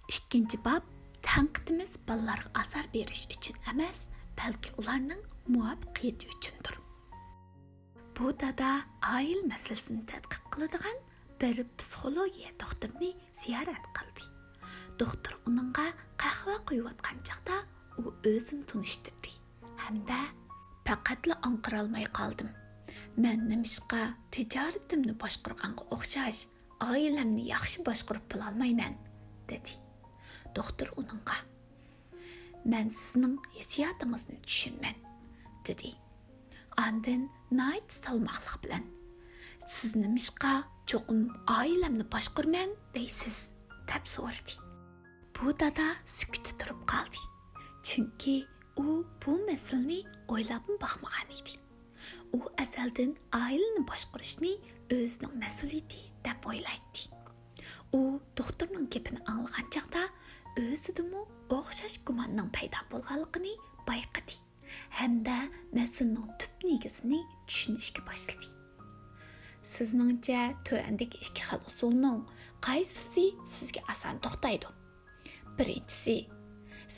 İkinci bab, tanqidimiz balalarga asar berish uchun emas, balki ularning muvaffaqiyati uchundir. Bu dada oila masalasini tadqiq qiladigan bir psixologiya doktorini ziyorat qildi. Doktor uningga qahva quyayotgan chaqda u o'zini tunishtirdi hamda faqatla anqirolmay qoldim. Men nimishqa tijoratimni boshqarganga o'xshash oilamni yaxshi boshqarib bilolmayman, dedi. Doktor uningga men sizning hissiyotingizni tushunman, dedi. Andin nayt salmoqliq bilan siz nimishqa cho'qim oilamni boshqarman deysiz, deb so'radi. Bu dada sukut turib qoldi, chunki u bu masalani o'ylab boqmagan edi. U azaldan oilani boshqarishni o'zining mas'uliyati deb o'ylaydi. U doktorning gapini anglagan chaqda o'zidimi o'xshash gumonning paydo bo'lganligini bayqadi hamda masalaning tub negizini tushunishga boshladi. Sizningcha to'andagi ikki xil usulning qaysisi sizga oson to'xtaydi? Birinchisi,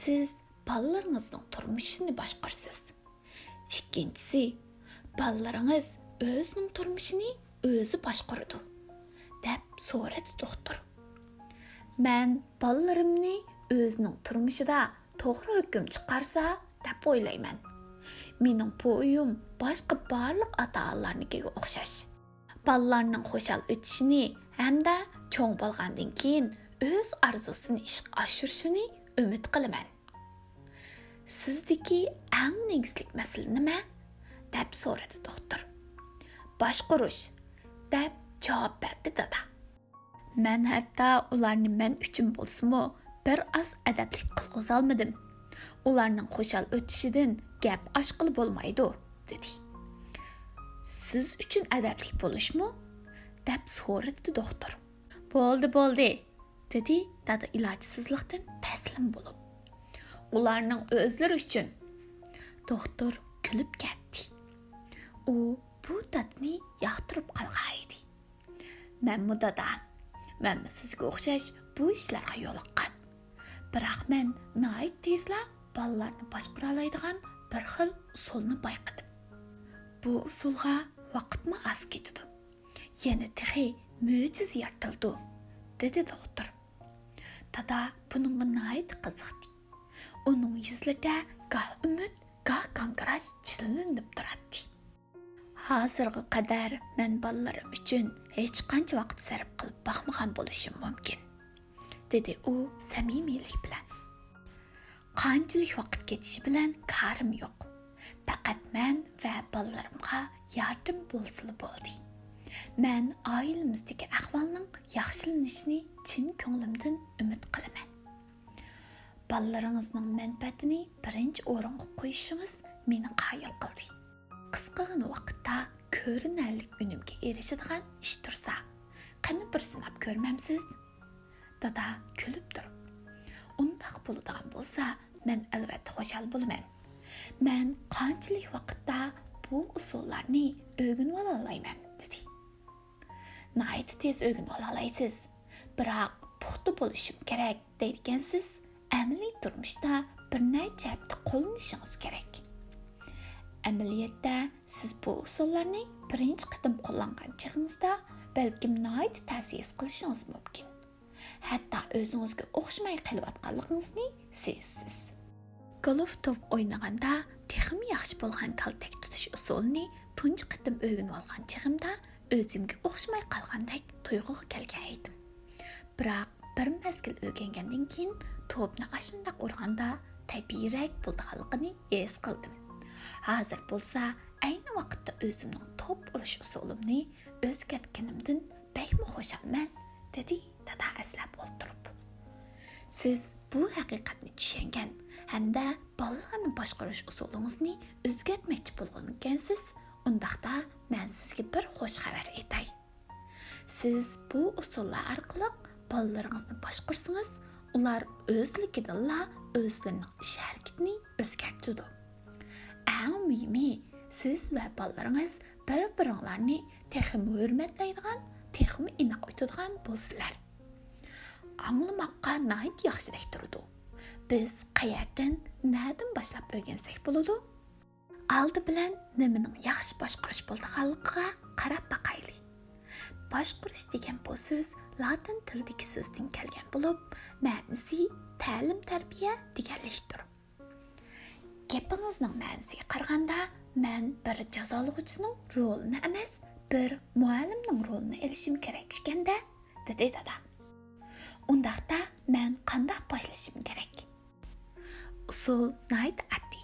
siz balalaringizning turmushini boshqarsiz. Ikkinchisi, balalaringiz o'zining turmushini o'zi boshqaradi, deb so'radi doktor. Men balalarimni o'zining turmushida to'g'ri hukm chiqarsa deb o'ylayman. Mening bu o'yim boshqa barliq ota-onalarnikiga o'xshash. Balalarning xushal o'tishini hamda cho'ng bo'lgandan keyin o'z arzusini ishga oshirishini umid qilaman. Sizdagi eng negizlik masala nima? Deb so'radi doktor. Boshqarish, deb javob berdi dada. Men hatto ularni men uchun bo'lsa-mu bir oz adablik qilg'iza olmadim. Ularning xushal o'tishidan gap ochqili bo'lmaydi, dedi. Siz uchun adablik bo'lishmi? Deb so'radi doktor. Bo'ldi, dedi dada ilojsizlikdan taslim bo'lib. Ularning o'zlari uchun. Doktor kulib ketdi. U bu dadni yoqtirib qolgan edi. Men dada, men sizga o'xshash bu ishlarga yo'liqqan. Biroq men nihoyat tezla balalarni boshqara oladigan bir xil usulni bayqadim. Bu usulga vaqtmi oz ketdi. Yana tehi mo'jiza yaratildi, dedi doktor. Dada buningga nihoyat qiziqdi. Uning yuzlarida goh umid, goh qanqirash chilinib turardi. Hozirga qadar men balalarim uchun hech qancha vaqt sarf qilib boqmagan bo'lishim mumkin, dedi u samimiylik bilan. Qanchalik vaqt ketishi bilan karim yo'q. Faqat men va balalarimga yardım bo'lsa bo'ldi. Men oilamizdagi ahvolning yaxshilanishini chin ko'nglimdan umid qilaman. Balalaringizning manfaatini birinchi o'ringa qo'yishingiz meni qoyil qildi. Qisqagina vaqtda ko'rinarlik unumga erishadigan ish tursa, qani bir sinab ko'rmamsiz? Dada kulib turib. Undaq bo'ladigan bo'lsa, men albatta xushal bo'laman. Men qanchalik vaqtda bu usullarni o'rganib olayman, dedi. Nihoyat tez o'rganib olaysiz. Biroq puxta bo'lishim kerak deydigansiz, amaliy turmushda bir necha hafta qo'llanishingiz kerak. Amaliyotda siz bu usullarni birinchi qatim qo'llangan chog'ingizda balkim nihoyat ta'sir qilishingiz mumkin. Hatto o'zingizga o'xshamay qilayotganligingizni sezsiz. Golf top o'ynaganda texmi yaxshi bo'lgan kaltak tutish usulini tunji qatim o'rganib olgan chog'imda o'zimga o'xshamay qolgandek tuyg'uga kelgan edim. Biroq bir mezgil o'rgangandan keyin to'pni ashundoq urganda tabiiyroq bo'lganligini his qildim. Hozir bo'lsa ayni vaqtda o'zimning to'p urish usulimni o'zgartganimdan bakmi xushalman, dedi dada aslab o'ltirib. Siz bu haqiqatni tushungan hamda bolalarni boshqarish usulingizni o'zgartmoqchi bo'lgan ekansiz, undaqda men sizga bir xush xabar aytay. Siz bu usullar orqali bolalaringizni boshqarsangiz, ular o'zligidanla o'zlarining ish harakatini o'zgartiradi. Eng muhimi, siz va bolalaringiz bir-biringlarni texmi hurmatlaydigan, texmi inoq o'tadigan bo'lsizlar. аңлымаққа найт яқшырақ тұрды. Biz qayerdan, nədən başlap öyrensək buludu? Aldı bilən nimening yaxshi boshqarish bo'lganligiga qarab baqayli. Boshqarish degan bu so'z latin tilidagi so'zdan kelgan bo'lib, ma'nosi ta'lim-tarbiya deganlikdir. Gapingizning ma'nosiga qaraganda, men bir jazolovchining rolini emas, bir muallimning rolini elishim kerak ekanda, dedi dada. Undaqda men qanday boshlashim kerak? Usul nayt addi.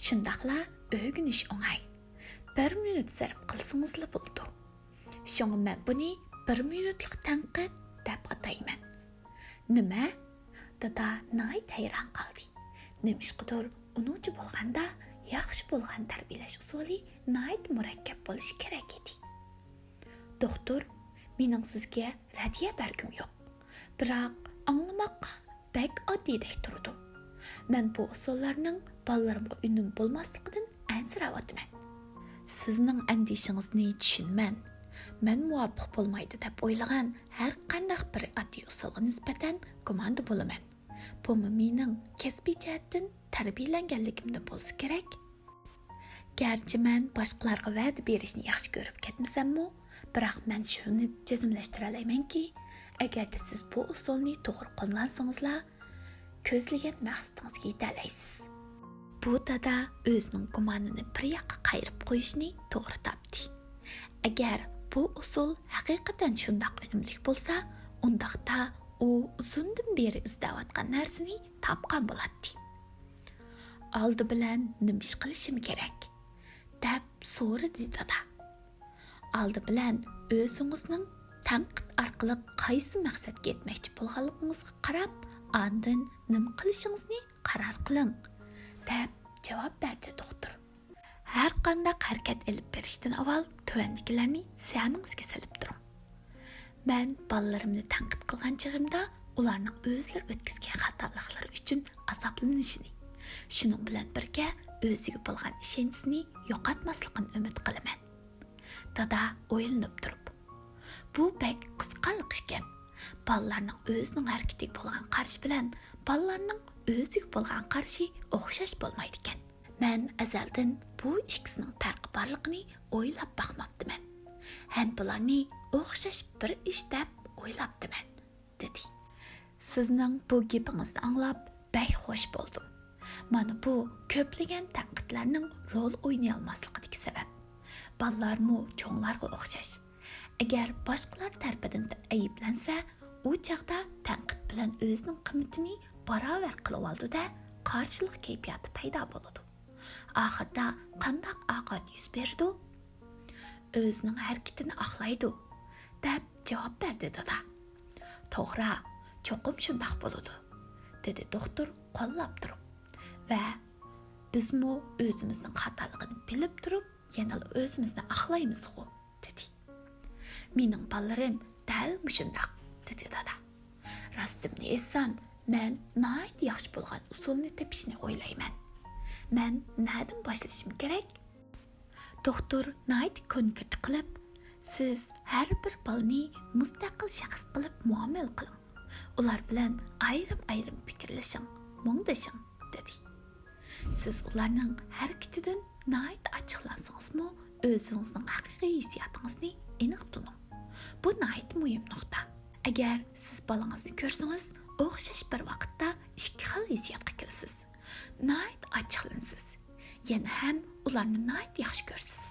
Shundaqla o'rganish o'ng'ay. 1 minut sarf qilsingizli bo'ldi. Shunga men buni 1 minutlik tanqid deb atayman. Nima? Dada nayt hayron qoldi. Nimishqidir uningchi bo'lganda yaxshi bo'lgan tarbiyalash usuli nayt murakkab bo'lishi kerak edi. Doktor, mening sizga radiya bergim yo'q. Biroq anglamoqqa bek oddiydek turdi. Men bu usullarning balalarimga unum bo'lmasligidan ansirayapman. Sizning andishingizni tushunman. Men muvofiq bo'lmaydi deb o'ylagan har qanday bir oddiy usulga nisbatan gumonda bo'laman. Bu mening kasbiy jihatdan tarbiyalanganligimda bo'lsa kerak. Garchi men boshqalarga va'da berishni yaxshi ko'rib ketmasam-mu, biroq men shuni jazmlashtira olamanki, agarda siz bu usulni to'g'ri qo'llansangizlar, ko'zlagan maqsadingizga yeta olasiz. Bu dada o'zining gumonini bir yoqqa qayirib qo'yishni to'g'ri topdi. Agar bu usul haqiqatan shundoq unumli bo'lsa, undaqda u uzundan beri izlayotgan narsani topgan bo'ladi. Oldi bilan nima ish qilishim kerak? deb so'radi dada. Oldi bilan o'zingizning tanqid orqali qaysi maqsadga yetmoqchi bo'lganligingizga qarab, andin nima qilishingizni qaror qiling, deb javob berdi doktor. Har qanday harakat elib berishdan avval tuvandikilarni samingizga silib turing. Men bolalarimni tanqid qilgan chig'imda ularning o'zlari o'tkazgan xatoliklar uchun azoblanishini, shuning bilan birga o'ziga bo'lgan ishonchisini yo'qotmasligini umid qilaman. Dada o'ylanib turib, bu bek qisqarlik ekan. Bolalarning o'zining harakatiga bo'lgan qarash bilan bolalarning o'ziga bo'lgan qarashi o'xshash bo'lmaydi ekan. Men azaldan bu ikkisining farqi borligini o'ylab baxmabdiman. Ham bularni o'xshash bir ish deb o'ylabdiman, dedi. Sizning bu gapingizni anglab bek xush bo'ldim. Mana bu ko'plagan tanqidlarning rol o'ynay olmasligidagi sabab. Bolalarmu cho'nglarga o'xshash. Agar boshqalar tarafidan ayblansa, u chaqda tanqid bilan o'zining qimmatini barobar qilib oldi-da, qarshilik kayfiyati paydo bo'ladi. Oxirda qanday oqibat yuz berdi? O'zining harakatini oqlaydi, deb javob berdi dada. To'g'ri, cho'qim shundoq bo'ladi, dedi doktor qo'llab turib. Va bizmi o'zimizning xatoligini bilib turib, yana o'zimizni oqlaymiz-ku, dedi. Mening bolalarim dal shundoq, dedi dada. Rostimni aytsam, men nihoyat yaxshi bo'lgan usulni topishni o'ylayman. Men na'dan boshlashim kerak? Doktor nihoyat konkret qilib, siz har bir bolani mustaqil shaxs qilib muomala qiling. Ular bilan ayrim-ayrim fikrlashing, mungdashing, dedi. Siz ularning harakatidan nihoyat ochiqlansangizmi, o'zingizning haqiqiy hissiyotingizni aniq tuting. Bu nihoyat muhim nuqta. Agar siz bolangizni ko'rsangiz, o'xshash bir vaqtda ikki xil hissiyotga kelasiz. Nihoyat ochiqlansiz. Yana ham ularni nihoyat yaxshi ko'rsiz.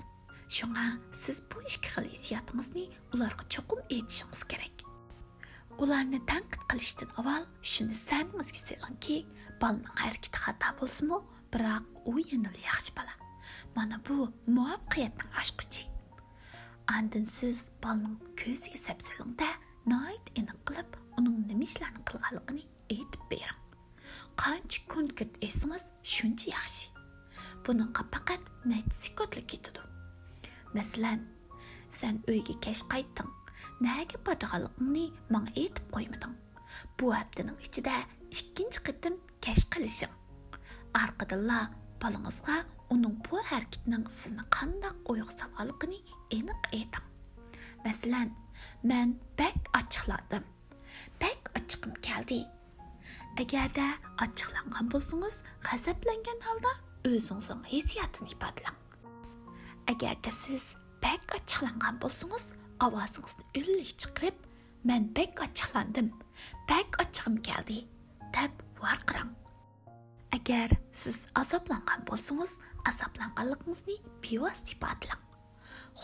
Shunga siz bu ikki xil hissiyotingizni ularga cho'qim aytishingiz kerak. Ularni tanqid qilishdan avval shuni samingizga selingki, bolaning harakati xato bo'lsa-mu, biroq u yana yaxshi bola. Mana bu muvaffaqiyatning oshquchi. Andin siz bolaning ko'ziga sapsilingda, nihoyat aniq qilib, uning nima ishlarni qilganligini aytib bering. Qancha konkret aytsangiz, shuncha yaxshi. Buningga faqat necha sekundlik ketadi. Masalan, sen uyga kech qaytding. Nega borganligingni menga aytib qo'ymading. Bu haftaning ichida ikkinchi qitim kech qilishing. Arqadilla bolangizga uning bu harakatining sizni qanday o'yga solganligini aniq ayting. Masalan, men bek ochiqladim. Bek ochiqim keldi. Agarda ochiqlangan bo'lsangiz, g'azablangan holda o'zingizning hissiyotini ifodalang. Agarda siz bek ochiqlangan bo'lsangiz, ovozingizni o'rlik chiqarib, "Men bek ochiqlandim, bek ochiqim keldi" deb varqirang. Agar siz azoblangan bo'lsangiz, azoblanganligingizni bevosita ifodalang.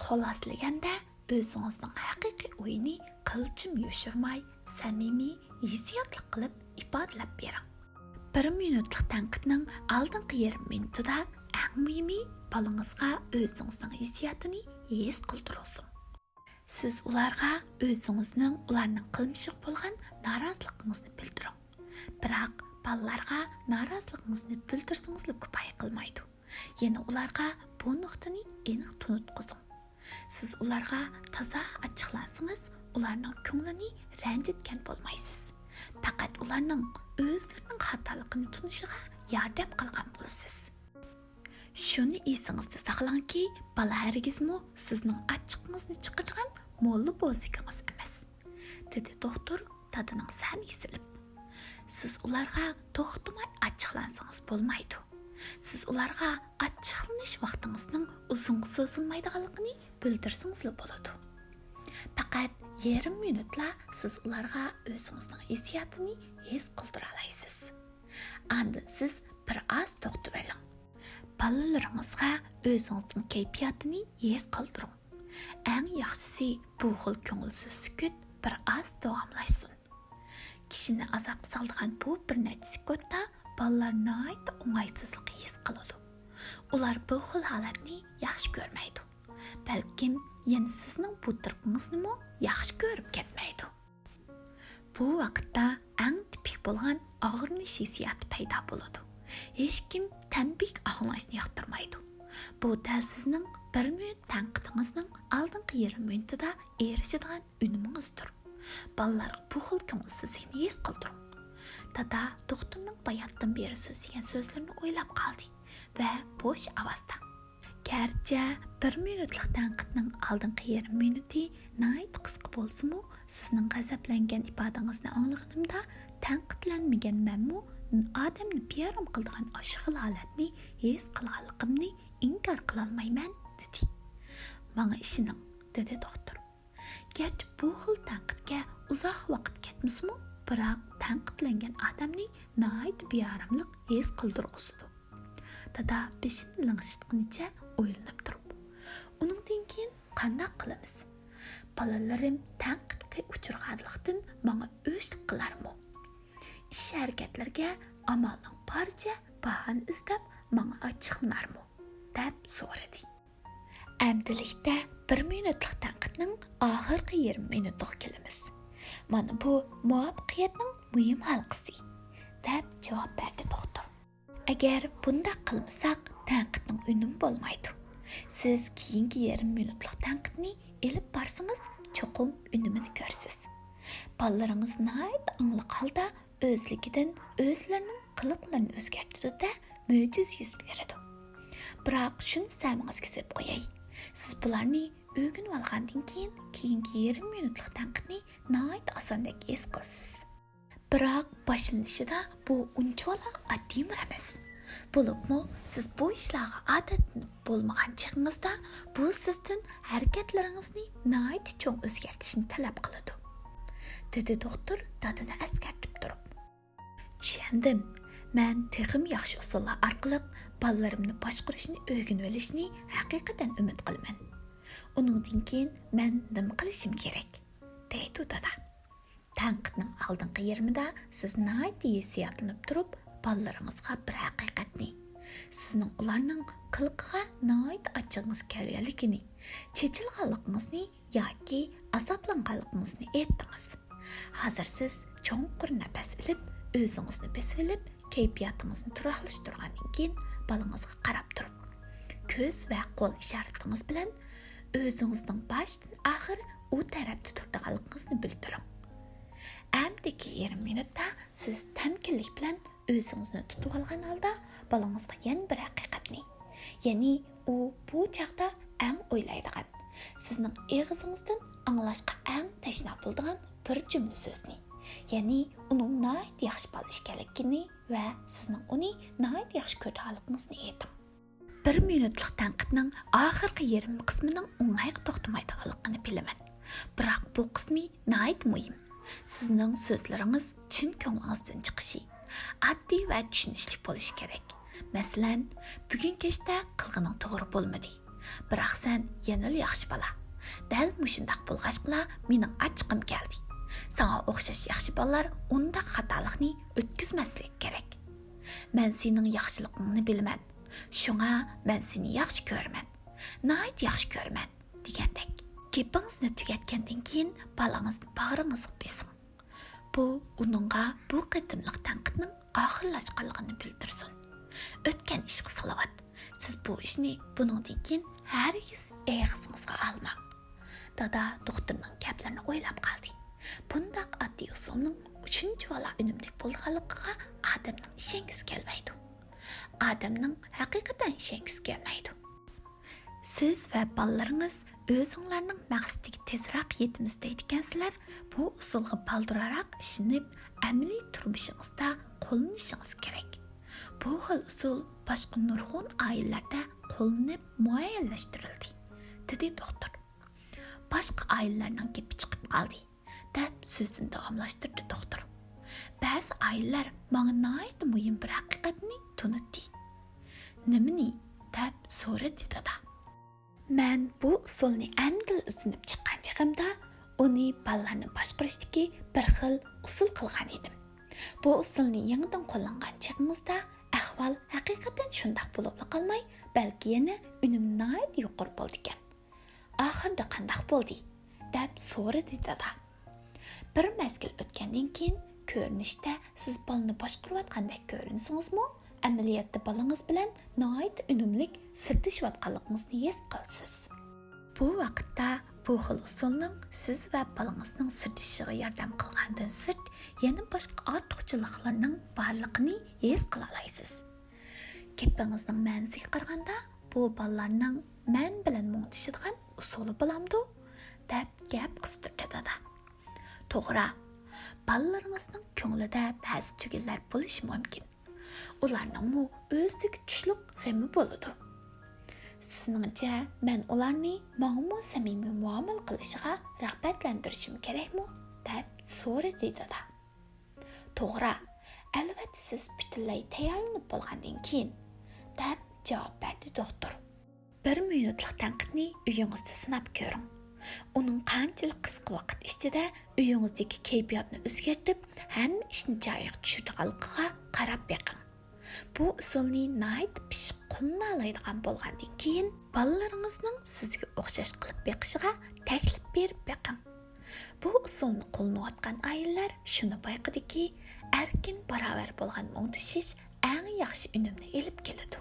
Xohlaslaganda o'zingizning haqiqiy o'yini qilchim yoshirmay, samimiy, hissiyotli qilib ifodalab bering. 1 minutlik tanqidning oldingi yarim minutida eng muhimi balangizga o'zingizning hissiyotini his qildirsin. Siz ularga o'zingizning ularning qilmishiga bo'lgan noroziligingizni bildiring. Biroq balalarga noroziligingizni bildirsangiz ko'pay qilmaydi. Yana ularga bu nuqtani aniq tunutqizing. Siz ularga toza ochiqlansangiz, ularning ko'nglini ranjitgan bo'lmaysiz. Faqat ularning o'zlarining xatoligini tunishiga yordam qilgan bo'lasiz. Shuni esingizda saqlangki, bala hargizmi sizning ochiqingizni chiqargan mo'lli bo'zigingiz emas, dedi doktor tadining samiga silib. Siz ularga to'xtamay ochiqlansangiz bo'lmaydi. Siz ularga ochiqlanish vaqtingizning uzunga so'zilmaydiganligini bildirsangiz bo'ladi. Faqat yarim minutla siz ularga o'zingizning hissiyotini his qildira olasiz. Andin siz bir oz to'xtab oling. Balalaringizga o'zingizning kayfiyatini his qildiring. Eng yaxshisi bu xil ko'ngilsiz sukut bir oz davomlashsin. Kishini azobga soladigan bu bir necha sekundda balalar nihoyat o'ng'aysizlik his qiladi. Ular bu xil holatni yaxshi ko'rmaydi. Balkim yana sizning bu tirqingizni yaxshi ko'rib ketmaydi. Bu vaqtda eng tipik bo'lgan og'irlish hissiyoti paydo bo'ladi. Hech kim tanbih anglashni yoqtirmaydi. Bu dal sizning 1 minut tanqidingizning oldingi yarim minutida erishadigan unumingizdir. Balalarga bu xil ko'ngilsizlikni his qildiring. Dada doktorning bayatdan beri so'zlagan so'zlarini o'ylab qoldi va bo'sh ovozda: "Garchi 1 minutlik tanqidning oldingi yarim minuti nihoyat qisqa bo'lsa-mu, sizning g'azablangan ifodangizni anglaganimda tanqidlanmaganmanmi, odamni piyaram qilgan ashxil holatni his qilganligimni inkor qila olmayman", dedi. "Menga ishoning", dedi doktor. "Garchi bu xil tanqidga uzoq vaqt ketmasmi, biroq tanqidlangan odamning nihoyat beyaramlik his qildirg'usidir." Dada beshini lang'ishitganicha o'ylanib turib, "Uningdan keyin qanday qilamiz? Balalarim tanqidga uchirganlikdan menga o'chlik qilarmi? Ish harakatlarga amalning boricha bahona izlab menga ochiqlanarmi?" deb so'radi. Amdilikda 1 minutlik tanqidning oxirgi yarim minutiga kelamiz. "Mana bu muvaffaqiyatning muhim halqasi", deb javob berdi doktor. "Agar bunday qilmasak, tanqidning unumi bo'lmaydi. Siz keyingi yarim minutlik tanqidni elib borsangiz, cho'qim unumini ko'rsiz. Balalaringiz nihoyat angliq holda o'zligidan o'zlarining qiliqlarini o'zgartiradi, mo'jiz yuz beradi. Biroq shuni samingizga sep qo'yay. Siz bularni o'rganib olgandan keyin keyingi yarim minutlik tanqidni nihoyat osondek his qilasiz. Biroq boshlanishida bu unchalik oddiy emas. Bo'libmi, siz bu ishlarga odatlanib bo'lmagan chig'ingizda bu sizdan harakatlaringizni nihoyat cho'ng o'zgartirishni talab qiladi", dedi doktor dadini askartib turib. "Tushundim. Men texim yaxshi usullar orqali balalarimni boshqarishni o'rganib olishni haqiqatan umid qilaman. Uningdan keyin men nima qilishim kerak?" deydi dada. Tanqidning oldingi yarmida siz nihoyat hissiyotlanib turib, balalaringizga bir haqiqatni, sizning ularning qilqiga nihoyat ochig'ingiz kelganligini, chechilganligingizni yoki azoblanganligingizni aytdingiz. Hozir siz cho'nqur nafas ilib, o'zingizni besib olib, kayfiyatingizni turaqlashtirgandan keyin balangizga qarab turib, ko'z va qo'l ishoratingiz bilan o'zingizning boshdan oxir u tarafda turganligingizni bildiring. Amdiki yarim minutda siz tamkinlik bilan o'zingizni tutib olgan holda balangizga yana bir haqiqatni, ya'ni u bu chaqda eng o'ylaydigan, sizning og'zingizdan anglashga eng tashna bo'ladigan bir jumla so'zni Ya'ni uning nəhayət yaxşı bala ekanligini və sizning uni nəhayət yaxşı ko'rganligingizni ayting. 1 minutlik tanqidning oxirgi yarim qismining o'ng'ayga to'xtamaydiganligini bilaman. Biroq bu qismi nəhayət muhim. Sizning so'zlaringiz chin ko'nglingizdan chiqishi, oddiy va tushunishli bo'lishi kerak. Masalan, bugun kechda qilganing to'g'ri bo'lmadi. Biroq sen yana yaxshi bola. Dal mushundaq bo'lg'achqila mening achchiqim keldi. Sana o'xshash yaxshi bolalar undaq xatolikni o'tkazmaslik kerak. Men sening yaxshiligingni bilaman. Shunga men seni yaxshi ko'raman. Nəhayət yaxshi ko'raman degandek. Gapingizni tugatgandan keyin balangizni bag'ringizga besing. Bu uningga bu qitimliq tanqidning oxirlashganligini bildirsin. O'tgan ishga salavat. Siz bu ishni buningdan keyin hargiz eg'izingizga olmang. Dada doktorning gaplarini o'ylab qoldi. Bundaq oddiy usulning 3-vala unumli bo'lganligiga odamning ishongiz kelmaydi. Odamning haqiqatan ishongiz kelmaydi. Siz va balalaringiz o'zinglarning maqsadiga tezroq yetimiz deyotgansizlar, bu usulga baldiraroq ishinib, amaliy turmushingizda qo'llanishingiz kerak. Bu xil usul boshqa nurg'un oilalarda qo'llanib muayyanlashtirildi, dedi doktor. Boshqa oilalarning gapi chiqib qoldi, deb so'zini davomlashtirdi doktor. Ba'zi oilalar menga nihoyat muhim bir haqiqatni tunutdi. Nimani? deb so'radi dada. Men bu usulni amdil izlanib chiqqan chog'imda uni bolalarni boshqarishdagi bir xil usul qilgan edim. Bu usulni yangidan qo'llangan chog'imizda ahvol haqiqatan shundoq bo'lib qolmay, balki yana unum nihoyat yuqori bo'ldi ekan. Oxirida qandoq bo'ldi? deb so'radi dada. Bir mezgil o'tgandan keyin ko'rinishda siz bolani boshqarayotgandek ko'rinsingizmi? Amaliyotda bolangiz bilan nihoyat unumlik sirdashayotganligingizni his qilasiz. Bu vaqtda bu xil usulning siz va bolangizning sirdashishiga yordam qilgandan sirt yana boshqa ortiqchaliklarning borligini his qila olasiz. Gapingizning ma'nosiga qaraganda bu bolalarning men bilan muntishadigan usuli bo'lamdi, deb gap qistirdi dada. To'g'ri, bolalaringizning ko'nglida ba'zi tugunlar bo'lishi mumkin. Ularning mu o'zdagi tushliq g'ami bo'ladi. Sizningcha men ularni menga samimiy muomala qilishiga rag'batlantirishim kerakmi? deb so'radi dada. To'g'ri, albatta siz butunlay tayyorlanib bo'lgandan keyin, deb javob berdi doktor. 1 minutlik tanqidni uyingizda sinab ko'ring. Uning qanchalik qisqa vaqt ichida uyingizdagi kayfiyatni o'zgartirib, hamma ishni joyiga tushirganligiga qarab beqing. Bu usulni nihoyat pishiq qo'llana oladigan bo'lgandan keyin bolalaringizning sizga o'xshash qilib beqishiga taklif berib beqing. Bu usulni qo'llanayotgan oilalar shuni bayqadiki, erkin barobar bo'lgan muntishis eng yaxshi unumni elib keladi.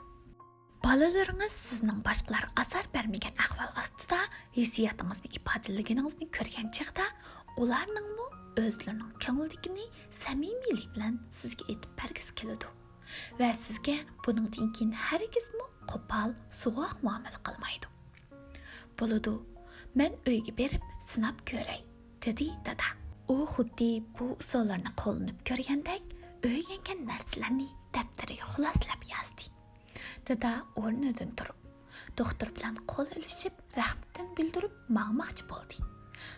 Balalaringiz sizning boshqalar azor bermagan ahvol ostida hissiyotingizni ifodalaganingizni ko'rgan chog'da ularning o'zlarining ko'ngildagini samimiylik bilan sizga aytib bergisi keladi va sizga buningdan keyin hargizmi qo'pol, sovuq muomala qilmaydi. Bo'ladi, men uyga berib sinab ko'ray, dedi dada. U xuddi bu usullarni qo'llanib ko'rgandek o'rgangan narsalarni daftariga xuloslab yozdi. Dada o'rnidan turib, doktor bilan qo'l ilishib, rahmatini bildirib maqmoqchi bo'ldi.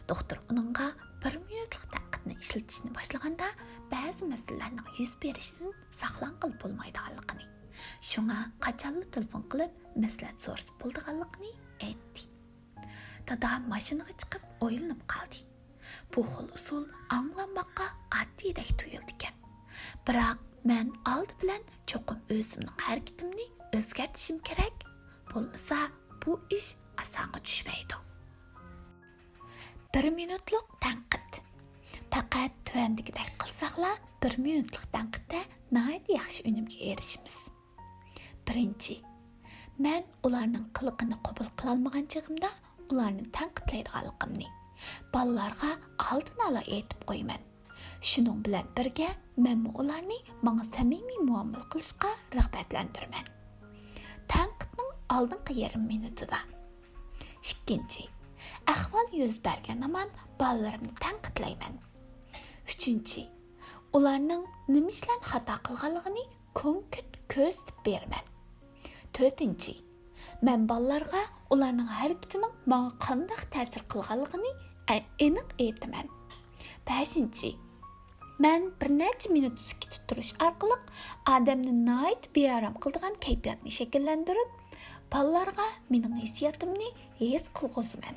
Doktor uningga 1 minutlik tanqidni ishlatishni boshlaganda ba'zi masalalarning yuz berishidan saqlanqil bo'lmaydiganligini, shunga qachonli telefon qilib maslahat so'rab bo'lganligini aytdi. Dada mashinaga chiqib o'ylanib qoldi. Bu xil usul anglanmoqqa oddiydek tuyuldi ekan. Biroq men oldi bilan cho'qim o'zimning harakatimni o'zgartishim kerak. Bo'lmasa bu ish osonga tushmaydi. 1 minutlik tanqid. Faqat tuvandagidek qilsaqlar 1 minutlik tanqidda nihoyat yaxshi unumga erishimiz. Birinchi, men ularning qiliqini qabul qila olmagan chog'imda ularni tanqidlaydiganligimni bolalarga oldin ola aytib qo'yaman. Shuning bilan birga men ularni menga samimiy muomala qilishga rag'batlantiraman. Tanqidning oldingi yarim minutida. Ikkinchi, ahvol yuz bergan zaman bolalarimni tanqidlayman. Üçüncü, ularning nima ishlarni xato qilganligini konkret ko'rsatib beraman. To'rtinchi, men bolalarga ularning harakatining menga qanday ta'sir qilganligini aniq aytaman. Beshinchi, men bir necha minut sukut turish orqali odamni nihoyat bearam qiladigan kayfiyatni shakllantirib, bolalarga mening hissiyotimni his qilg'uziman.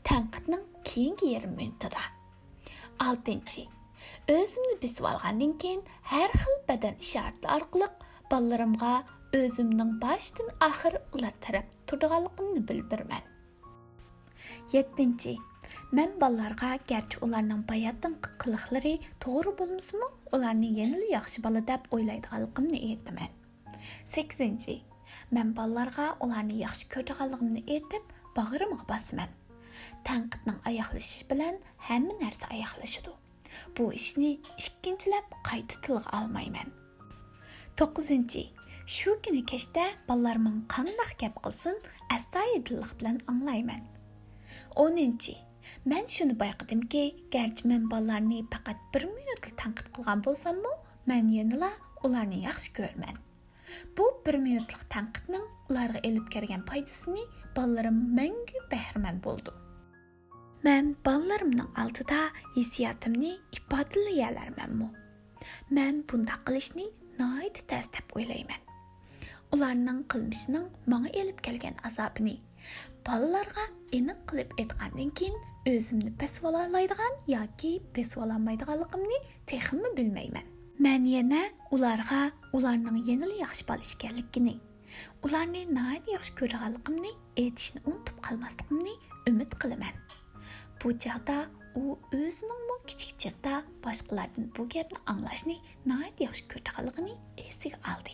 Tanqidning keyingi yarim minutida. Altinchi, o'zimni besib olgandan keyin har xil badan ishoratlari orqali bolalarimga o'zimning boshdan oxir ular taraf turganligimni bildiraman. Yettinchi, men bolalarga garchi ularning bayatdan qiliqlari to'g'ri bo'lmasa-mu, ularni yanada yaxshi bola deb o'ylaydiganligimni aytaman. Sakkizinchi, men bolalarga ularni yaxshi ko'rganligimni aytib, bag'rimga bosaman. Tanqidning oyoqlashishi bilan hamma narsa oyoqlashadi. Bu ishni ikkinchilab qayta tilga olmayman. 9. Shu kuni kechda bolalarim qanday gap qilsin, astoydillik bilan anglayman. 10. Men shuni bayqadimki, garchi men bolalarni faqat 1 minutlik tanqid qilgan bo'lsam-mu, men yana ularni yaxshi ko'raman. Bu 1 minutlik tanqidning ularga elib kelgan foydasini bolalarim mangu bahramand bo'ldi. Men bolalarimning oldida hissiyotimni ifodalayalarmanmi? Men bunday qilishni nihoyat tez deb o'ylayman. Ularning qilmishining menga elib kelgan azobini bolalarga aniq qilib aytgandan keyin o'zimni pesib ololmaydigan yoki pesib ololmaydiganligimni texmi bilmayman. Men yana ularga ularning yanada yaxshi bola ekanligini, ularni nihoyat yaxshi ko'rganligimni aytishni unutib qolmasligimni umid qilaman. Bu chaqda u o'zining kichik chaqda boshqalardan bu gapni anglashni nihoyat yaxshi ko'rganligini esiga oldi.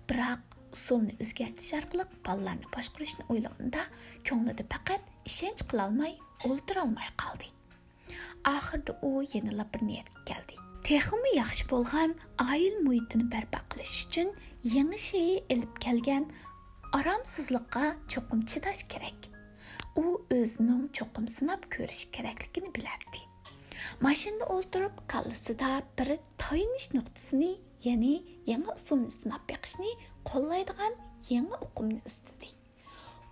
Biroq usulni o'zgartirish orqali bolalarni boshqarishni o'ylaganda ko'nglida faqat ishonch qila olmay, o'ltira olmay qoldi. Oxirida u yana bir niyatga keldi. Texmi yaxshi bo'lgan oila muhitini barpo qilish uchun yangi shey elib kelgan aromsizlikqa cho'qim chidash kerak. U o'zining cho'qim sinab ko'rish kerakligini biladi. Mashinada o'ltirib qallasida bir tayinish nuqtasini, ya'ni yangi usulni sinab beqishni qo'llaydigan yangi o'qimni istadi.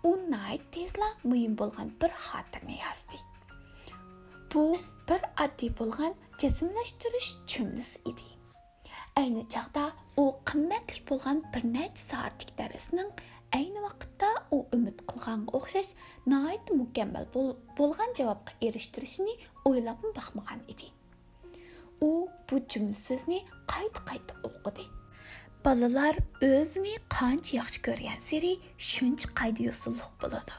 U nihoyat tezla muhim bo'lgan bir xotirani yozdi. Bu bir oddiy bo'lgan jazmlashtirish jumlasi edi. Ayni chaqda u qimmatli bo'lgan bir necha soatlik darsning ayni vaqtda u umid qilganga o'xshash nihoyat mukammal bo'lgan javobga erishtirishni o'ylab baxmagan edi. U bu jumla so'zni qayta o'qidi. Bolalar o'zini qancha yaxshi ko'rgan sari shuncha qayda yo'sulliq bo'ladi.